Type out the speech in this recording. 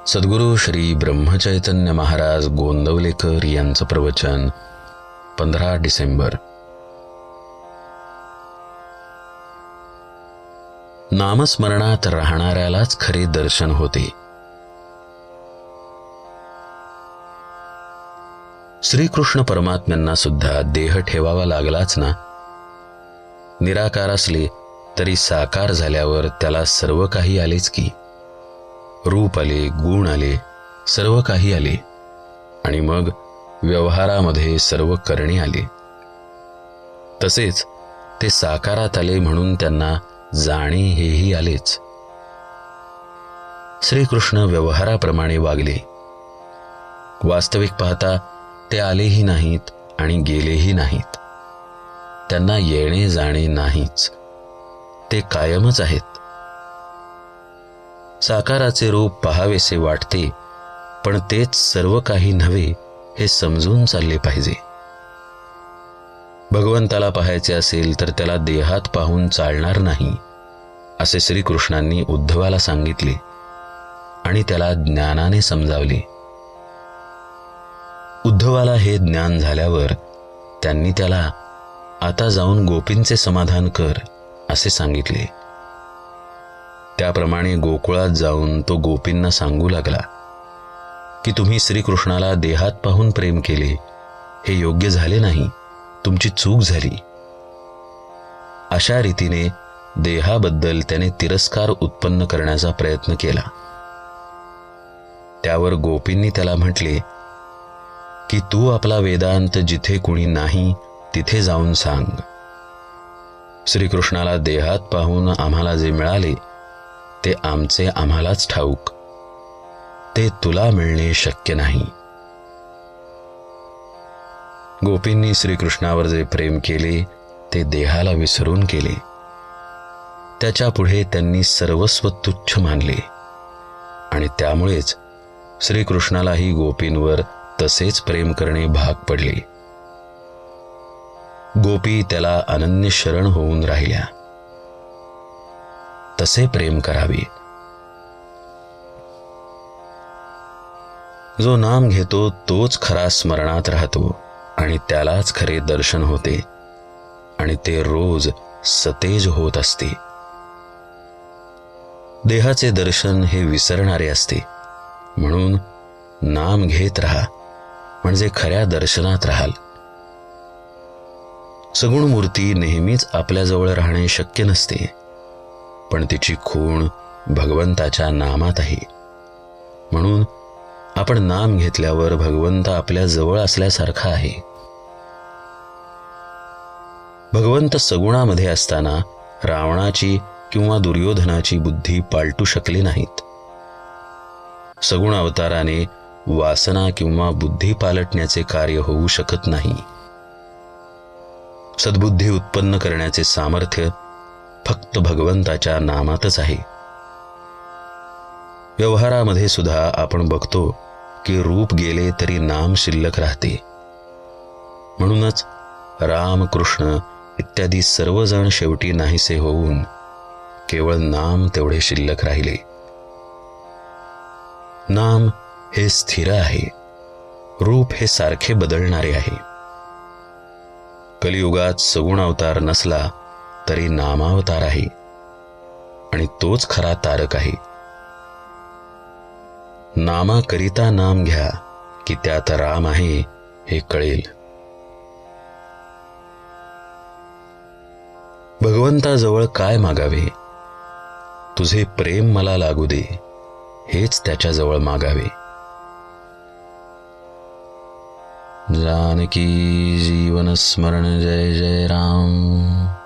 सद्गुरू श्री ब्रह्मचैतन्य महाराज गोंदवलेकर यांचं प्रवचन 15 डिसेंबर. नामस्मरणात राहणाऱ्यालाच खरे दर्शन होते. श्रीकृष्ण परमात्म्यांना सुद्धा देह ठेवावा लागलाच ना. निराकार असले तरी साकार झाल्यावर त्याला सर्व काही आलेच की. रूप आले, गुण आले, सर्व काही आले, आणि मग व्यवहारामध्ये सर्व करणे आले. तसेच ते साकारात आले म्हणून त्यांना जाणे हेही आलेच. श्रीकृष्ण व्यवहाराप्रमाणे वागले. वास्तविक पाहता ते आलेही नाहीत आणि गेलेही नाहीत. त्यांना येणे जाणे नाहीच, ते कायमच आहेत. साकाराचे रूप पहावेसे वाटते, पण तेच सर्व काही नव्हे हे समजून चालले पाहिजे. भगवंताला पाहायचे असेल तर त्याला देहात पाहून चालणार नाही, असे श्रीकृष्णांनी उद्धवाला सांगितले आणि त्याला ज्ञानाने समजावले. उद्धवाला हे ज्ञान झाल्यावर त्यांनी त्याला आता जाऊन गोपींचे समाधान कर असे सांगितले. त्याप्रमाणे गोकुळात जाऊन तो गोपींना सांगू लागला की तुम्ही श्रीकृष्णाला देहात पाहून प्रेम केले, हे योग्य झाले नाही, तुमची चूक झाली. अशा रीतीने देहाबद्दल त्याने तिरस्कार उत्पन्न करण्याचा प्रयत्न केला. त्यावर गोपींनी त्याला म्हटले की तू आपला वेदांत जिथे कुणी नाही तिथे जाऊन सांग. श्रीकृष्णाला देहात पाहून आम्हाला जे मिळाले ते आमचे आम्हालाच ठाऊक, ते तुला मिळणे शक्य नाही. गोपींनी श्रीकृष्णावर जे प्रेम केले ते देहाला विसरून केले. त्याच्या पुढे त्यांनी सर्वस्व तुच्छ मानले आणि त्यामुळेच श्रीकृष्णालाही गोपींवर तसेच प्रेम करणे भाग पडले. गोपी त्याला अनन्य शरण होऊन राहिल्या. तसे प्रेम करावे. जो नाम घेतो तोच खरा स्मरणात राहतो आणि त्यालाच खरे दर्शन होते आणि ते रोज सतेज होत असते. देहाचे दर्शन हे विसरणारे असते, म्हणून नाम घेत राहा म्हणजे खऱ्या दर्शनात राहाल. सगुण मूर्ती नेहमीच आपल्याजवळ राहणे शक्य नसते, पण तिची खूण भगवंताच्या नामात आहे. म्हणून आपण नाम घेतल्यावर भगवंत आपल्या जवळ असल्यासारखा आहे. भगवंत सगुणामध्ये असताना रावणाची किंवा दुर्योधनाची बुद्धी पालटू शकले नाहीत. सगुण अवताराने वासना किंवा बुद्धी पालटण्याचे कार्य होऊ शकत नाही. सद्बुद्धी उत्पन्न करण्याचे सामर्थ्य फक्त भगवंताच्या नामातच आहे. व्यवहारामध्ये सुद्धा आपण बघतो की रूप गेले तरी नाम शिल्लक राहते. म्हणूनच राम, कृष्ण इत्यादी सर्वजण शेवटी नाहीसे होऊन केवळ नाम तेवढे शिल्लक राहिले. नाम हे स्थिर आहे, रूप हे सारखे बदलणारे आहे. कलियुगात सगुण अवतार नसला तरी नामावतार आहे आणि तोच खरा तारक आहे. नामाकरिता नाम घ्या की त्यात राम आहे हे कळेल. भगवंताजवळ काय मागावे? तुझे प्रेम मला लागू दे, हेच त्याच्याजवळ मागावे. जानकी जीवन स्मरण जय जय राम.